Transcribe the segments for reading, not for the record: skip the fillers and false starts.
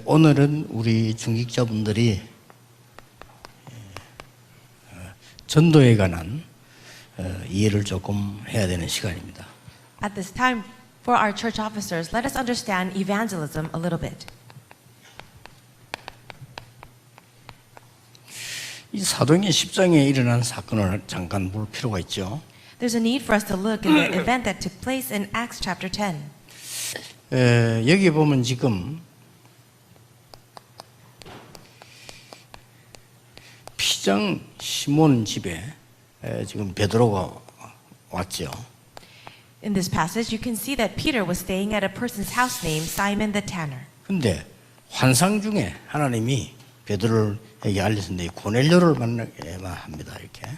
오늘은 우리 중직자분들이 전도에 관한 이해를 조금 해야 되는 시간입니다. At this time, for our church officers, let us understand evangelism a little bit. 이 사도행전 10장에 일어난 사건을 잠깐 볼 필요가 있죠. There's a need for us to look at the event that took place in Acts chapter 10. 여기 보면 지금 피장 시몬 집에 지금 베드로가 왔죠. In this passage, you can see that Peter was staying at a person's house named Simon the Tanner. 근데 환상 중에 하나님이 베드로에게 알렸는데 고넬료를 만나게만 합니다. 이렇게.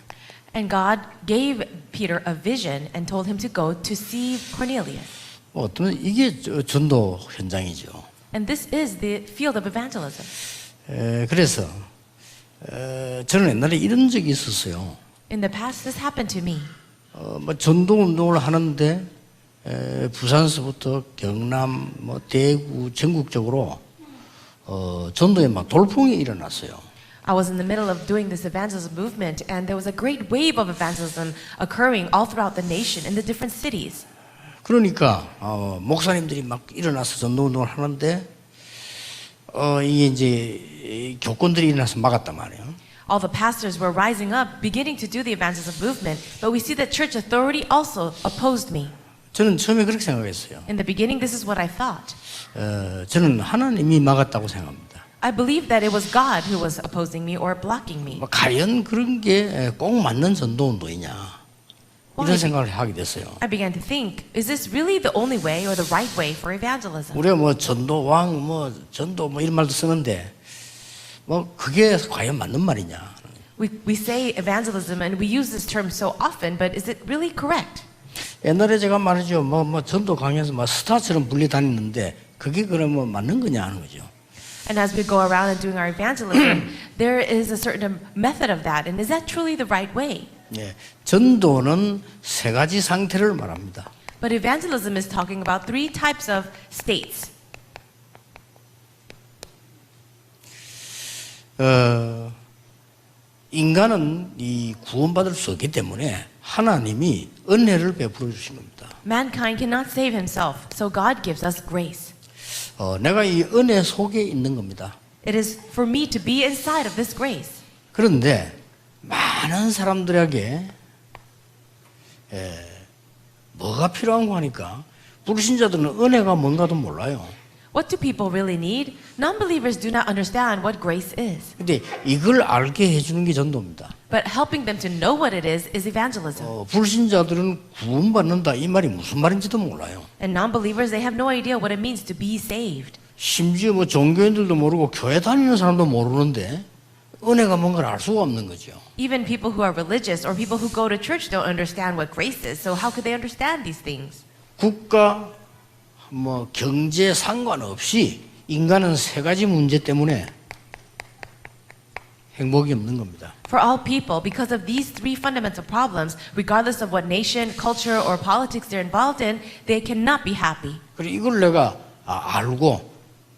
And God gave Peter a vision and told him to go to see Cornelius. 어떤 이게 전도 현장이죠. And this is the field of evangelism. 그래서 저는 옛날에 이런 적이 있었어요. In the past, this happened to me. 뭐 전도 운동을 하는데 부산서부터 경남, 뭐 대구 전국적으로 전도에 막 돌풍이 일어났어요. I was in the middle of doing this evangelism movement, and there was a great wave of evangelism occurring all throughout the nation in the different cities. 그러니까 목사님들이 막 일어나서 전도 운동을 하는데 이게 이제 교권들이 일어나서 막았단 말이에요. All the pastors were rising up, beginning to do the evangelism movement, but we see that church authority also opposed me. 저는 처음에 그렇게 생각했어요. In the beginning, this is what I thought. 저는 하나님이 막았다고 생각합니다. I believed that it was God who was opposing me or blocking me. 과연 그런 게 꼭 맞는 전도 운동이냐 이런 생각을 하게 됐어요. I began to think, is this really the only way or the right way for evangelism? 우리가 뭐 전도왕, 뭐 전도 뭐 이런 말도 쓰는데 뭐 그게 과연 맞는 말이냐? We say evangelism and we use this term so often, but is it really correct? 옛날에 제가 말이죠, 뭐 전도 강의에서 막 스타처럼 불리 다니는데 그게 그러면 맞는 거냐 하는 거죠. And as we go around and doing our evangelism, there is a certain method of that, and is that truly the right way? 예, 전도는 세 가지 상태를 말합니다. But evangelism is talking about three types of states. 인간은 이 구원받을 수 없기 때문에 하나님이 은혜를 베풀어 주신 겁니다. Mankind cannot save himself, so God gives us grace. 내가 이 은혜 속에 있는 겁니다. It is for me to be inside of this grace. 그런데 많은 사람들에게 뭐가 필요한가 하니까 불신자들은 은혜가 뭔가도 몰라요. What do people really need? Non-believers do not understand what grace is. 근데 이걸 알게 해주는 게 전도입니다. But helping them to know what it is evangelism. 불신자들은 구원받는다 이 말이 무슨 말인지도 몰라요. And non-believers, they have no idea what it means to be saved. 심지어 뭐 종교인들도 모르고 교회 다니는 사람도 모르는데 은혜가 뭔가를 알 수가 없는 거죠. Even people who are religious or people who go to church don't understand what grace is. So how could they understand these things? 국가 뭐 경제 상관없이 인간은 세 가지 문제 때문에 행복이 없는 겁니다. For all people, because of these three fundamental problems, regardless of what nation, culture, or politics they're involved in, they cannot be happy. 그리고 이걸 내가 알고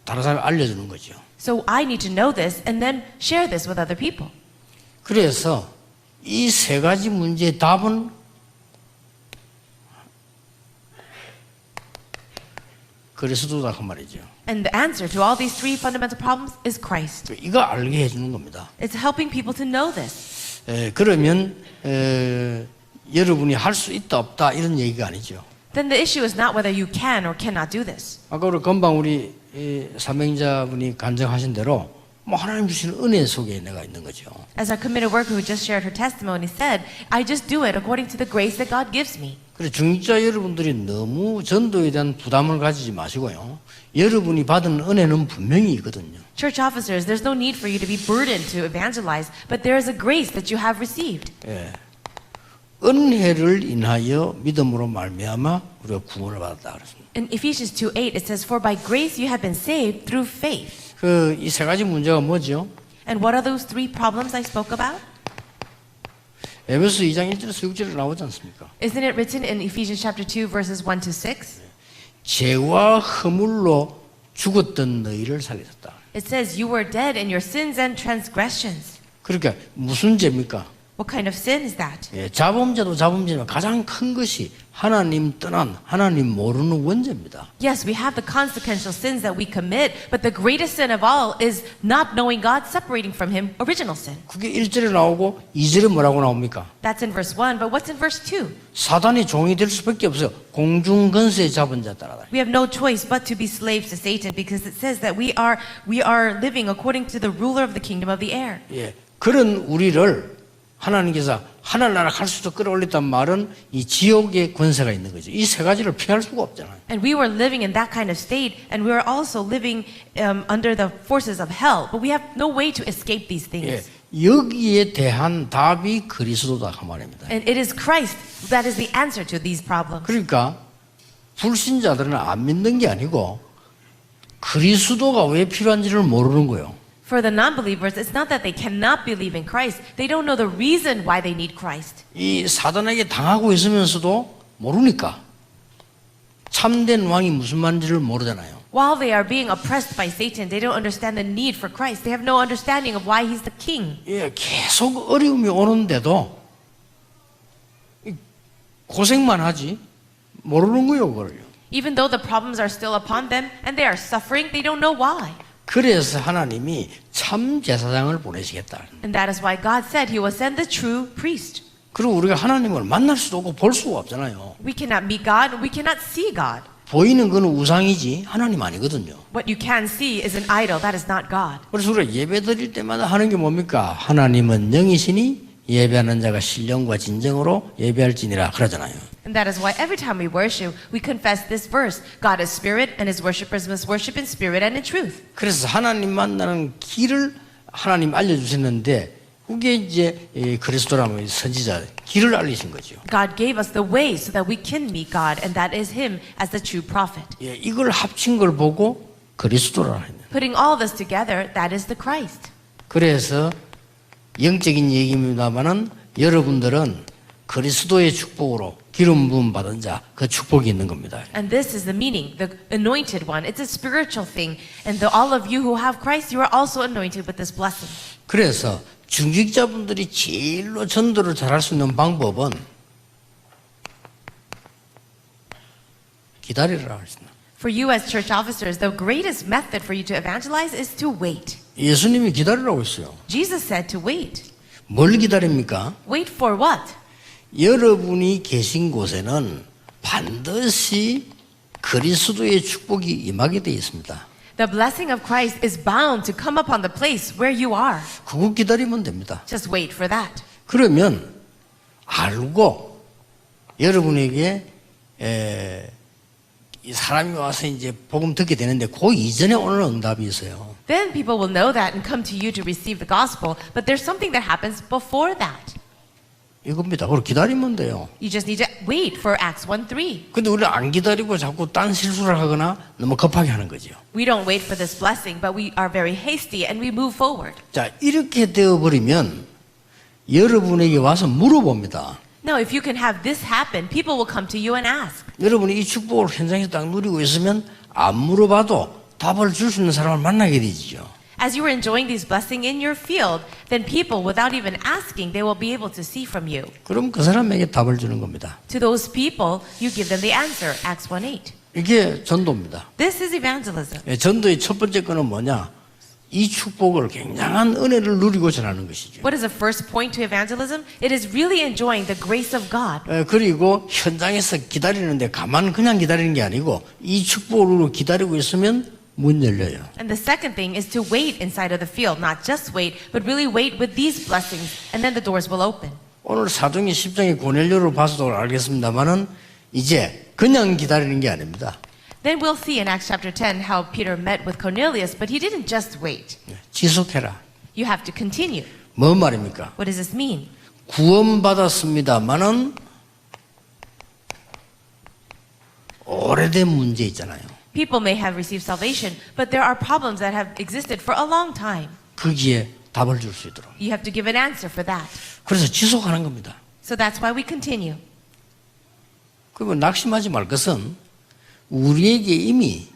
다른 사람에 알려주는 거죠. So I need to know this and then share this with other people. 그래서 이 세 가지 문제의 답은 그리스도다 그 말이죠. And the answer to all these three fundamental problems is Christ. 이거 알게 해주는 겁니다. It's helping people to know this. 그러면 여러분이 할 수 있다 없다 이런 얘기가 아니죠. Then the issue is not whether you can or cannot do this. 아까 우리 금방 우리 사명자분이 간증하신 대로 뭐 하나님 주시는 은혜 속에 내가 있는 거죠. As our committed worker who just shared her testimony said, I just do it according to the grace that God gives me. 그래서 중직자 여러분들이 너무 전도에 대한 부담을 가지지 마시고요. 여러분이 받은 은혜는 분명히 있거든요. Church officers, there's no need for you to be burdened to evangelize, but there is a grace that you have received. 예. 은혜를 인하여 믿음으로 말미암아 우리가 구원을 받았다 그랬습니다. In Ephesians 2:8 it says, For by grace you have been saved through faith. 이 세 가지 문제가 뭐죠? And what are those three problems I spoke about? 에베소 2장 1절에서 6절에 나오지 않습니까? Isn't it written in Ephesians chapter 2 verses 1 to 6? 죄와 허물로 죽었던 너희를 살리셨다. It says you were dead in your sins and transgressions. 그러니까 무슨 죄입니까? What kind of sin is that? 예, 자범죄도 자범죄지만 가장 큰 것이 하나님 떠난, 하나님 모르는 원죄입니다. Yes, we have the consequential sins that we commit, but the greatest sin of all is not knowing God, separating from Him, original sin. 그게 1절에 나오고 2절에 뭐라고 나옵니까? That's in verse 1, but what's in verse 2? 사단이 종이 될 수밖에 없어요. 공중 권세 잡은 자 따라다. We have no choice but to be slaves to Satan because it says that we are living according to the ruler of the kingdom of the air. 예, 그런 우리를 하나님께서 하늘나라 갈 수도 끌어올렸단 말은 이 지옥의 권세가 있는 거죠. 이 세 가지를 피할 수가 없잖아요. And we were living in that kind of state, and we were also living under the forces of hell. But we have no way to escape these 예, things. 여기에 대한 답이 그리스도다 그 말입니다. And it is Christ that is the answer to these problems. 그러니까 불신자들은 안 믿는 게 아니고 그리스도가 왜 필요한지를 모르는 거예요. For the non-believers, it's not that they cannot believe in Christ. They don't know the reason why they need Christ. 이 사단에게 당하고 있으면서도 모르니까 참된 왕이 무슨 말인지를 모르잖아요. While they are being oppressed by Satan, they don't understand the need for Christ. They have no understanding of why He's the King. 예, 계속 어려움이 오는데도 고생만 하지 모르는 거예요, 그걸요. Even though the problems are still upon them and they are suffering, they don't know why. 그래서 하나님이 참 제사장을 보내시겠다. And that is why God said He will send the true priest. 그리고 우리가 하나님을 만날 수도 없고 볼 수가 없잖아요. We cannot meet God, we cannot see God. 보이는 건 우상이지 하나님 아니거든요. What you can see is an idol, that is not God. 그래서 우리가 예배 드릴 때마다 하는 게 뭡니까? 하나님은 영이시니 예배하는 자가 신령과 진정으로 예배할지니라 그러잖아요. And that is why every time we worship, we confess this verse. God is spirit and His worshippers must worship in spirit and in truth. 그래서 하나님 만나는 길을 하나님 알려주셨는데 그게 이제 그리스도라면 선지자 길을 알리신 거죠. God gave us the way so that we can meet God, and that is Him as the true prophet. 예, 이걸 합친 걸 보고 그리스도라 했는. Putting all this together, that is the Christ. 그래서 영적인 얘기입니다만은 여러분들은 그리스도의 축복으로 기름 부음 받은 자 그 축복이 있는 겁니다. And this is the meaning, the anointed one. It's a spiritual thing. And all of you who have Christ, you are also anointed with this blessing. 그래서 중직자분들이 제일로 전도를 잘할 수 있는 방법은 기다리라 하시나. For you as church officers, the greatest method for you to evangelize is to wait. 예수님이 기다리라고 했어요. Jesus said to wait. 뭘 기다립니까? Wait for what? 여러분이 계신 곳에는 반드시 그리스도의 축복이 임하게 되어 있습니다. The blessing of Christ is bound to come upon the place where you are. 그거 기다리면 됩니다. Just wait for that. 그러면 알고 여러분에게 이 사람이 와서 이제 복음 듣게 되는데 그 이전에 오는 응답이 있어요. Then people will know that and come to you to receive the gospel. But there's something that happens before that. 이겁니다. 그걸 기다리면 돼요. You just need to wait for Acts 1:3. 근데 우리는 안 기다리고 자꾸 딴 실수를 하거나 너무 급하게 하는 거죠. We don't wait for this blessing, but we are very hasty and we move forward. 자, 이렇게 되어버리면 여러분에게 와서 물어봅니다. Now, if you can have this happen, people will come to you and ask. 여러분이 이 축복을 현장에서 딱 누리고 있으면 안 물어봐도 답을 줄 수 있는 사람을 만나게 되지요. As you are enjoying these blessings in your field, then people, without even asking, they will be able to see from you. 그럼 그 사람에게 답을 주는 겁니다. To those people, you give them the answer, Acts 1:8. 이게 전도입니다. This is evangelism. 전도의 첫 번째 거는 뭐냐? 이 축복을 굉장한 은혜를 누리고 전하는 것이죠. What is the first point to evangelism? It is really enjoying the grace of God. 그리고 현장에서 기다리는데 가만 그냥 기다리는 게 아니고 이 축복으로 기다리고 있으면 문 열려요. And the second thing is to wait inside of the field, not just wait, but really wait with these blessings, and then the doors will open. 오늘 사도행전 10장의 고넬료를 봐서도 알겠습니다만은 이제 그냥 기다리는 게 아닙니다. Then we'll see in Acts chapter 10 how Peter met with Cornelius, but he didn't just wait. 지속해라. You have to continue. 뭔 말입니까? What does this mean? 구원받았습니다만은 오래된 문제 있잖아요. People may have received salvation, but there are problems that have existed for a long time. 거기에 답을 줄 수 있도록. You have to give an answer for that. 그래서 지속하는 겁니다. So that's why we continue. 그러면 낙심하지 말 것은 우리에게 이미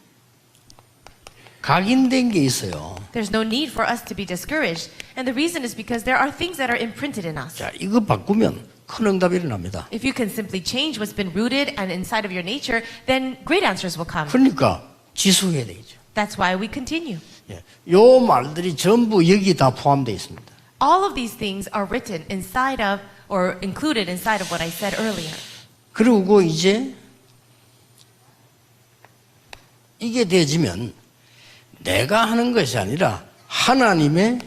각인된 게 있어요. There's no need for us to be discouraged. And the reason is because there are things that are imprinted in us. 자, 이거 바꾸면 큰 응답이 일어납니다. If you can simply change what's been rooted and inside of your nature, then great answers will come. 그러니까 지속해야 되겠죠. That's why we continue. 예, 요 말들이 전부 여기 다 포함되어 있습니다. All of these things are written inside of or included inside of what I said earlier. 그리고 이제 이게 되어지면 내가 하는 것이 아니라 하나님의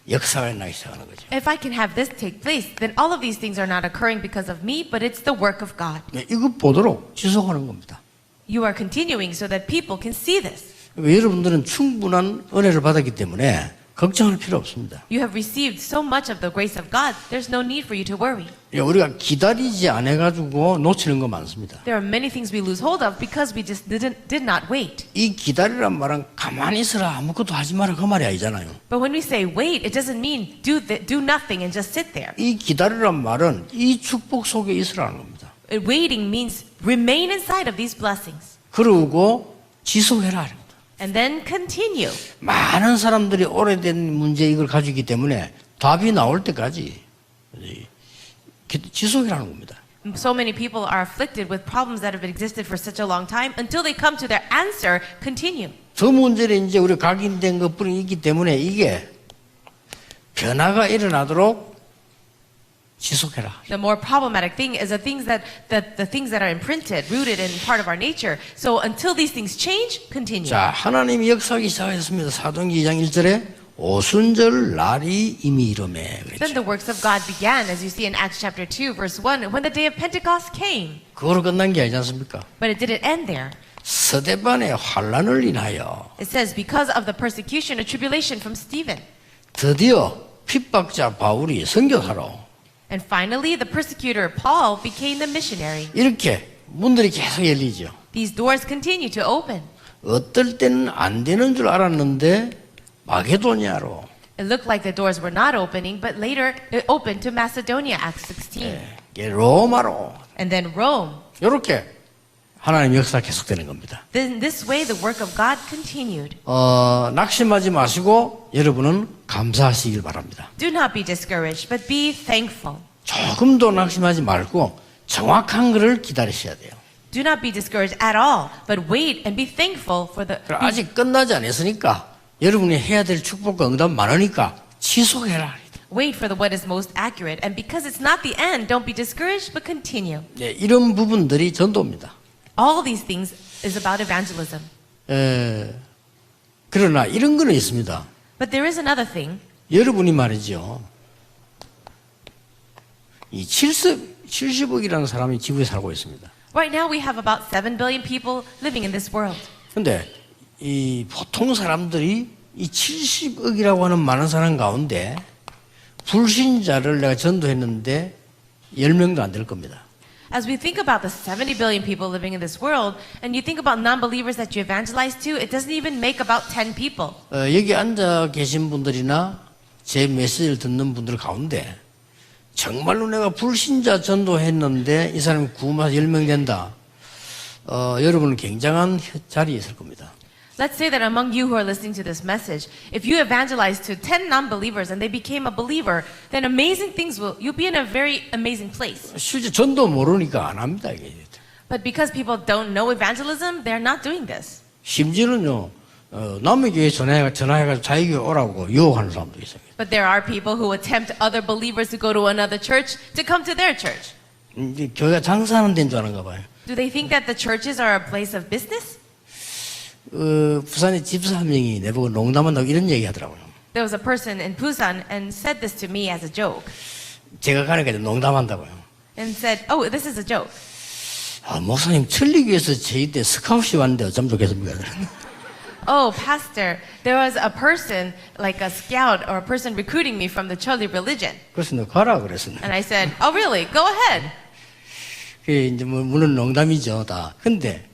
역사가 나기 시작하는 거죠. If I can have this take place, then all of these things are not occurring because of me, but it's the work of God. 예, 이거 보도록 지속하는 겁니다. You are continuing so that people can see this. 여러분들은 충분한 은혜를 받았기 때문에 걱정할 필요 없습니다. You have received so much of the grace of God, there's no need for you to worry. 예, 우리가 기다리지 않아가지고 놓치는 거 많습니다. There are many things we lose hold of because we just did not wait. 이 기다리란 말은 가만히 있으라 아무것도 하지 마라 그 말이 아니잖아요. But when we say wait, it doesn't mean do nothing and just sit there. 이 기다리란 말은 이 축복 속에 있으라는 겁니다. Waiting means remain inside of these blessings 그러고 지속해라. and then continue. 많은 사람들이 오래된 문제 이걸 가지고 있기 때문에 답이 나올 때까지 지속이라는 겁니다. So many people are afflicted with problems that have existed for such a long time. Until they come to their answer, continue. 저 문제는 이제 우리 각인된 것뿐이 있기 때문에 이게 변화가 일어나도록 지속해라. The more problematic thing is the things that are imprinted, rooted in part of our nature. So until these things change, continue. 자, 하나님이 역사하기 시작했습니다. 사도행전 2장 1절에 오순절 날이 이미 이르매 Then 그랬죠. the works of God began, as you see in Acts chapter 2, verse 1, when the day of Pentecost came. 그거로 끝난 게 아니지 않습니까? But it didn't end there. 스데반의 환란을 인하여 It says, because of the persecution and tribulation from Stephen. 드디어 핍박자 바울이 선교사로 And finally, the persecutor Paul became the missionary. 이렇게 문들이 계속 열리죠. These doors continue to open. 어떨 때는 안 되는 줄 알았는데 마게도냐로 It looked like the doors were not opening, but later it opened to Macedonia, Acts 16. 로마로 And then Rome. 이렇게 하나님 역사 계속되는 겁니다. Then this way the work of God continued. 낙심하지 마시고 여러분은 감사하시길 바랍니다. Do not be discouraged, but be thankful. 조금도 낙심하지 말고 정확한 것을 기다리셔야 돼요. Do not be discouraged at all, but wait and be thankful for the. 그럼 아직 끝나지 않았으니까 여러분이 해야 될 축복과 응답 많으니까 지속해라. Wait for what is most accurate, and because it's not the end, don't be discouraged, but continue. 네, 이런 부분들이 전도입니다. All these things is about evangelism. 그러나 이런 거는 있습니다. But there is another thing. 여러분이 말이죠. 이 70억이라는 사람이 지구에 살고 있습니다. Right now we have about 7 billion people living in this world. 근데 이 보통 사람들이 이 70억이라고 하는 많은 사람 가운데 불신자를 내가 전도했는데 10명도 안 될 겁니다. As we think about the 70 billion people living in this world, and you think about non-believers that you evangelize to, it doesn't even make about 10 people. 여기 앉아 계신 분들이나 제 메시지를 듣는 분들 가운데 정말로 내가 불신자 전도했는데 이 사람이 구원받아 10명 된다. 여러분은 굉장한 자리에 있을 겁니다. Let's say that among you who are listening to this message, if you evangelize to 10 non-believers and they became a believer, then amazing things you'll be in a very amazing place. 실제 전도 모르니까 안 합니다. 이게. But because people don't know evangelism, they're not doing this. 심지어는요, 남의 교회에 전화해가지고 자기 교회 오라고 유혹하는 사람도 있어요. But there are people who attempt other believers to go to another church to come to their church. 이제 교회가 장사하는 데인 줄 아는가 봐요. Do they think that the churches are a place of business? 부산에 집사 한 명이 내보고 농담한다고 이런 얘기 하더라고요. There was a person in Busan and said this to me as a joke. 제가 가니까 농담한다고요. And said, oh, this is a joke. 목사님, 천리교에서 저희 때 스카웃이 왔는데 어쩜 좋겠습니까? Oh, pastor, there was a person, like a scout or a person recruiting me from the Choli religion. 그래서 너 가라 그랬어. And I said, oh, really? Go ahead. 그게 이제 물론 농담이죠, 다. 근데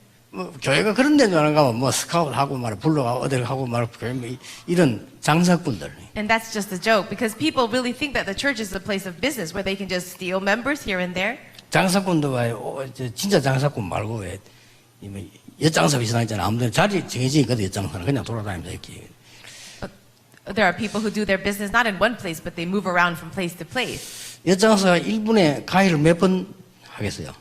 교회가 그런 데는 아닌가 봐. 스카웃 하고 불러가 어딜 하고 이런 장사꾼들. And that's just a joke because people really think that the church is a place of business where they can just steal members here and there. 장사꾼도 진짜 장사꾼 말고 엿장사 비슷한 있잖아요. 아무데나 자리 정해져 있거든, 엿장사는. 그냥 돌아다니면서 이렇게. There are people who do their business not in one place, but they move around from place to place. 엿장사가 1분에 가위를 몇 번 하겠어요?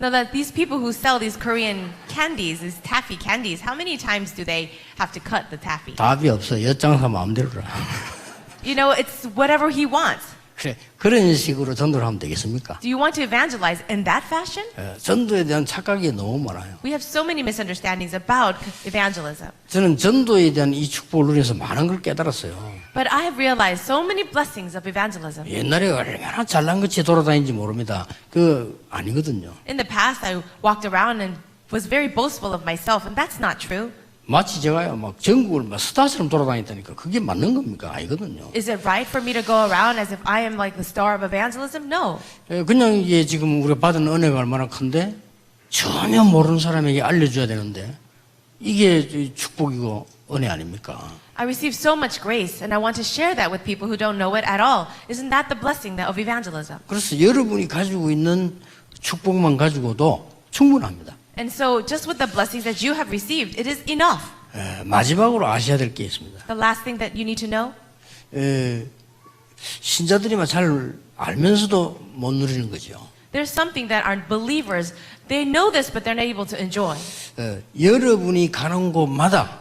Now that these people who sell these Korean candies, these taffy candies, how many times do they have to cut the taffy? 답이 없어. 엿장사 마음대로라. You know, it's whatever he wants. 그래, 그런 식으로 전도를 하면 되겠습니까? Do you want to evangelize in that fashion? 전도에 대한 착각이 너무 많아요. We have so many misunderstandings about evangelism. 저는 전도에 대한 이 축복을 누려서 많은 걸 깨달았어요. But I have realized so many blessings of evangelism. 옛날에 얼마나 잘난 것이 돌아다니는지 모릅니다. 아니거든요. In the past, I walked around and was very boastful of myself, and that's not true. 마치 제가요, 막 전국을 막 스타처럼 돌아다녔다니까 그게 맞는 겁니까? 아니거든요. Is it right for me to go around as if I am like the star of evangelism? No. 그냥 이게 지금 우리가 받은 은혜가 얼마나 큰데 전혀 모르는 사람에게 알려줘야 되는데 이게 축복이고 은혜 아닙니까? I receive so much grace, and I want to share that with people who don't know it at all. Isn't that the blessing of evangelism? 그래서 여러분이 가지고 있는 축복만 가지고도 충분합니다. And so, just with the blessings that you have received, it is enough. 마지막으로 아셔야 될 게 있습니다. The last thing that you need to know, 신자들이만 잘 알면서도 못 누리는 거죠. there's something that our believers, they know this, but they're not able to enjoy. 여러분이 가는 곳마다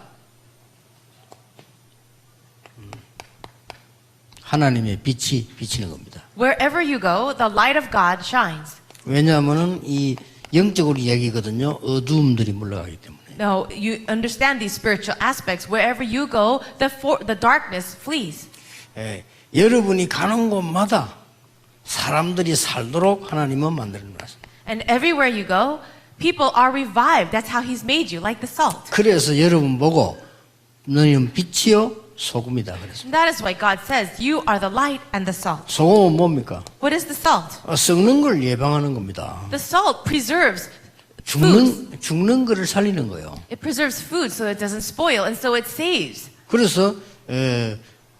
하나님의 빛이 비치는 겁니다. Wherever you go, the light of God shines. 왜냐하면은 이 영적으로 이야기거든요. 어두움들이 물러가기 때문에. No, you understand these spiritual aspects. Wherever you go, the darkness flees. 여러분이 가는 곳마다 사람들이 살도록 하나님은 만드는 것입니다. And everywhere you go, people are revived. That's how He's made you, like the salt. 그래서 여러분 보고 너희는 빛이요 소금이다 그랬습니다. And that is why God says, you are the light and the salt. 소금은 뭡니까? What is the salt? 썩는 걸 예방하는 겁니다. The salt preserves foods. 죽는 거를 살리는 거예요. It preserves food so it doesn't spoil, and so it saves. 그래서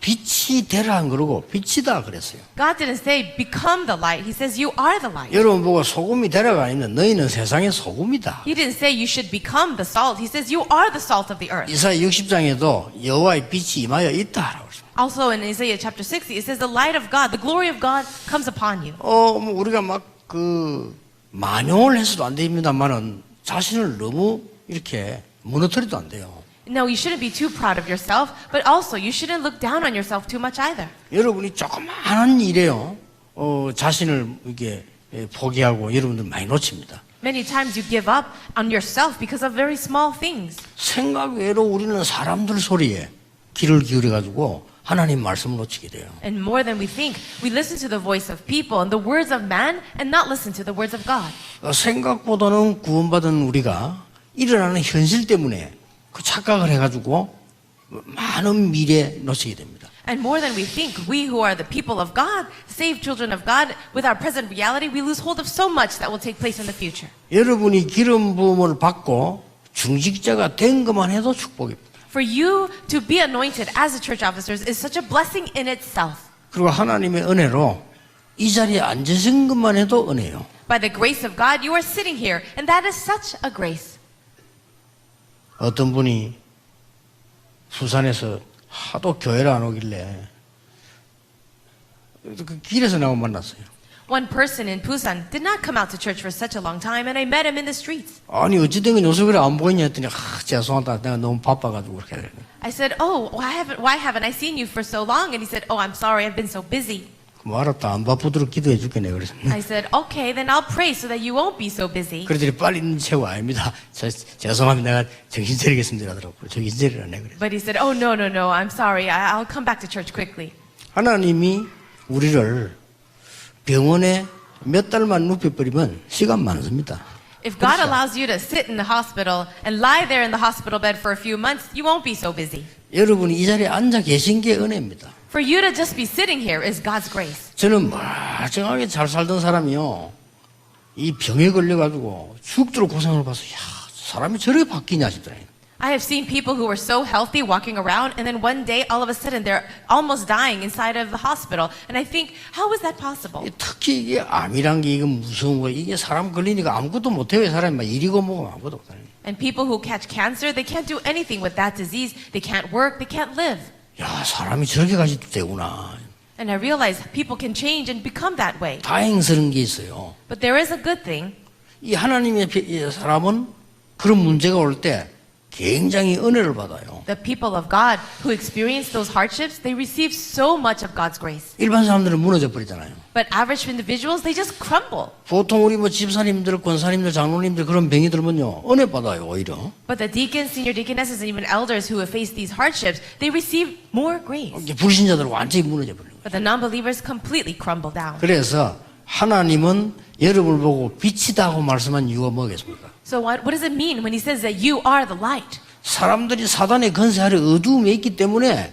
빛이 되라 한 그러고 빛이다 그랬어요. God didn't say, become the light. He says, you are the light. 여러분 보고 소금이 되라가 아니라 너희는 세상의 소금이다. He didn't say you should become the salt. He says, you are the salt of the earth. 이사야 60장에도 여호와의 빛이 임하여 있다라고 그랬습니다. Also in Isaiah chapter 60, it says, the light of God, the glory of God comes upon you. 뭐 우리가 막 만용을 해서도 안 됩니다만은 자신을 너무 이렇게 무너뜨려도 안 돼요. No, you shouldn't be too proud of yourself, but also you shouldn't look down on yourself too much either. 여러분이 조그마한 일에요. 자신을 이렇게 포기하고 여러분들 많이 놓칩니다. Many times you give up on yourself because of very small things. 생각 외로 우리는 사람들 소리에 귀를 기울여가지고 하나님 말씀을 놓치게 돼요. And more than we think, we listen to the voice of people and the words of man and not listen to the words of God. 생각보다는 구원받은 우리가 일어나는 현실 때문에 그 착각을 해가지고 많은 미래 놓치게 됩니다. And more than we think, we who are the people of God, saved children of God, with our present reality, we lose hold of so much that will take place in the future. 여러분이 기름 부음을 받고 중직자가 된 것만 해도 축복입니다. For you to be anointed as a church officers is such a blessing in itself. 그리고 하나님의 은혜로 이 자리에 앉으신 것만 해도 은혜요. By the grace of God, you are sitting here, and that is such a grace. 어떤 분이 부산에서 하도 교회를 안 오길래 그 길에서 나고 만났어요. One person in Busan did not come out to church for such a long time, and I met him in the streets. 아니 어찌된 건 요새 그래 안 보이냐 했더니 죄송하다 내가 너무 바빠가지고 그렇게 해야 되네. I said, oh, why haven't I seen you for so long? And he said, oh, I'm sorry, I've been so busy. 뭐 알았다 안 바쁘도록 기도해 줄게 내가 그랬어. I said, okay, then I'll pray so that you won't be so busy. 그랬더니 빨리 있는 채고 아닙니다. 죄송합니다 내가 정신 차리겠습니다 하더라고요. 정신 차리라네 그래. But he said, oh, no, I'm sorry, I'll come back to church quickly. 하나님이 우리를 병원에 몇 달만 눕혀버리면 시간 많습니다. If God allows you to sit in the hospital and lie there in the hospital bed for a few months, you won't be so busy. 여러분이 이 자리에 앉아 계신 게 은혜입니다. For you to just be sitting here is God's grace. 저는 멀쩡하게 잘 살던 사람이요. 이 병에 걸려가지고 죽도록 고생을 봐서 야 사람이 저렇게 바뀌냐 싶더라고요. I have seen people who were so healthy walking around, and then one day, all of a sudden, they're almost dying inside of the hospital. And I think, how is that possible? 특히 이게 암이란 게 이거 무서운 거예요. 이게 사람 걸리니까 아무것도 못해요. 사람이 막 이리고 뭐고 아무것도 못해요. And people who catch cancer, they can't do anything with that disease. They can't work, they can't live. 야, 사람이 저렇게까지 되구나. And I realize people can change and become that way. 다행스러운 게 있어요. But there is a good thing. 이 하나님의 사람은 그런 문제가 올 때 굉장히 은혜를 받아요. The people of God who experience those hardships, they receive so much of God's grace. 일반 사람들은 무너져 버리잖아요. But average individuals, they just crumble. 보통 우리 뭐 집사님들, 권사님들, 장로님들 그런 병이 들면요 은혜 받아요 오히려. But the deacons, senior deaconesses, and even elders who have faced these hardships, they receive more grace. 이제 불신자들은 완전히 무너져 버려요. But the non-believers completely crumble down. 그래서 하나님은 여러분을 보고 빛이다고 말씀한 이유가 뭐겠습니까? So what does it mean when he says that you are the light? 사람들이 사단의 건세 아래 어두움에 있기 때문에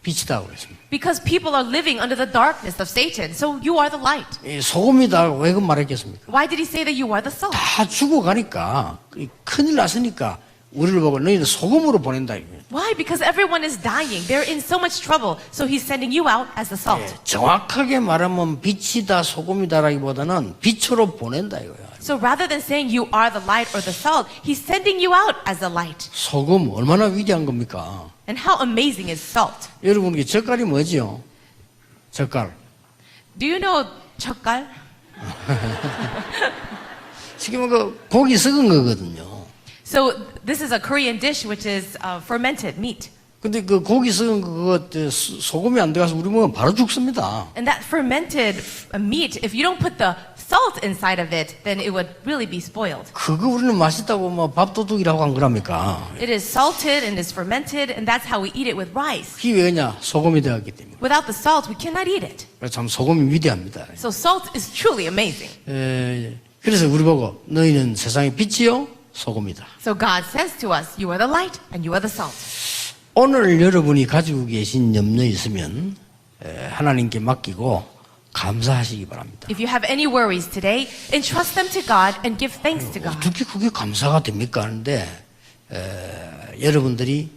빛이다고 그랬습니다. Because people are living under the darkness of Satan. So you are the light. 이 소금이다 왜 그 말했겠습니까? Why did he say that you are the salt? 다 죽어가니까 큰일 났으니까 우리를 보고 너희는 소금으로 보낸다 이거예요. Why? Because everyone is dying. They're in so much trouble. So he's sending you out as the salt. 정확하게 말하면 빛이다 소금이다라기보다는 빛으로 보낸다 이거야. So rather than saying you are the light or the salt, he's sending you out as the light. 소금 얼마나 위대한 겁니까? And how amazing is salt? 여러분 이게 젓갈이 뭐지요? 젓갈. Do you know 젓갈? 지금 그 고기 썩은 거거든요. So this is a Korean dish which is fermented meat. 근데 그 고기 썩은 그거 소금이 안 들어가서 우리 먹으면 바로 죽습니다. And that fermented meat, if you don't put the salt inside of it, then it would really be spoiled. 그거 우리는 맛있다고 뭐 밥도둑이라고 한 거랍니까? It is salted and is fermented, and that's how we eat it with rice. 그게 왜냐? 소금이 되었기 때문에. Without the salt, we cannot eat it. 그래서 참 소금이 위대합니다. So salt is truly amazing. 그래서 우리 보고 너희는 세상의 빛이요 소금이다. So God says to us, you are the light and you are the salt. 오늘 여러분이 가지고 계신 염려 있으면 하나님께 맡기고 감사하시기 바랍니다. If you have any worries today, entrust them to God and give thanks to God. 어떻게 그게 감사가 됩니까? 하는데 여러분들이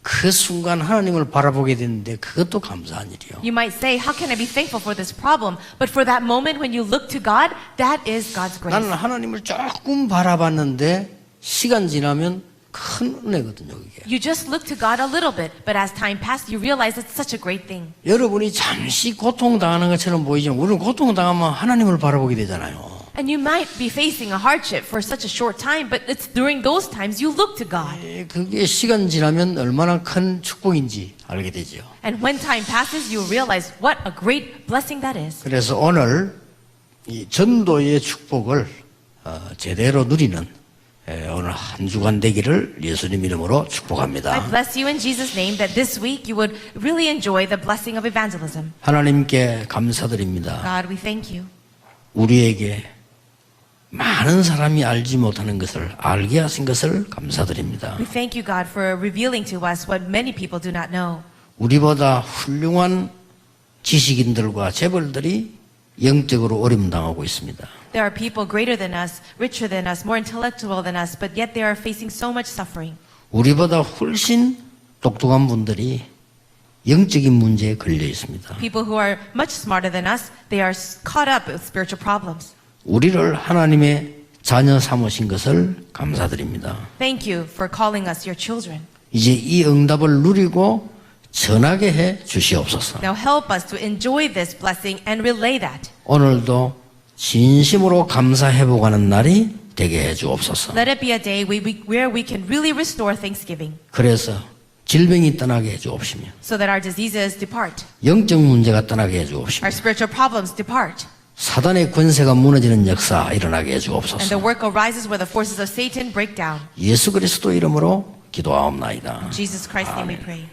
그 순간 하나님을 바라보게 되는데 그것도 감사한 일이요. You might say, how can I be thankful for this problem? But for that moment when you look to God, that is God's grace. 나는 하나님을 조금 바라봤는데 시간 지나면 큰 은혜거든요. 그게. You just look to God a little bit, but as time passed, you realize it's such a great thing. 여러분이 잠시 고통당하는 것처럼 보이지만 우리는 고통당하면 하나님을 바라보게 되잖아요. And you might be facing a hardship for such a short time, but it's during those times you look to God. 그게 시간 지나면 얼마나 큰 축복인지 알게 되죠. And when time passes, you realize what a great blessing that is. 그래서 오늘 이 전도의 축복을 제대로 누리는 오늘 한 주간 되기를 예수님 이름으로 I 축복합니다. bless you in Jesus' name that this week you would really enjoy the blessing of evangelism. 하나님께 감사드립니다. God, we thank you. 우리에게 많은 사람이 알지 못하는 것을 알게 하신 것을 감사드립니다. We thank you, God, for revealing to us what many people do not know. 우리보다 훌륭한 지식인들과 재벌들이 영적으로 어림당하고 있습니다. There are people greater than us, richer than us, more intellectual than us, but yet they are facing so much suffering. 우리보다 훨씬 똑똑한 분들이 영적인 문제에 걸려 있습니다. People who are much smarter than us, they are caught up with spiritual problems. 우리를 하나님의 자녀 삼으신 것을 감사드립니다. Thank you for calling us your children. 이제 이 응답을 누리고 전하게 해 주시옵소서. Now help us to enjoy this blessing and relay that. 오늘도 진심으로 감사해보가는 날이 되게 해 주옵소서. Let it be a day where we can really restore thanksgiving 그래서 질병이 떠나게 해 주옵시며 so that our diseases depart, 영적 문제가 떠나게 해 주옵시며 our spiritual problems depart, 사단의 권세가 무너지는 역사 일어나게 해 and the 주옵소서. work arises where the forces of Satan break down. 예수 그리스도 이름으로 기도하옵나이다. In Jesus Christ's name we pray.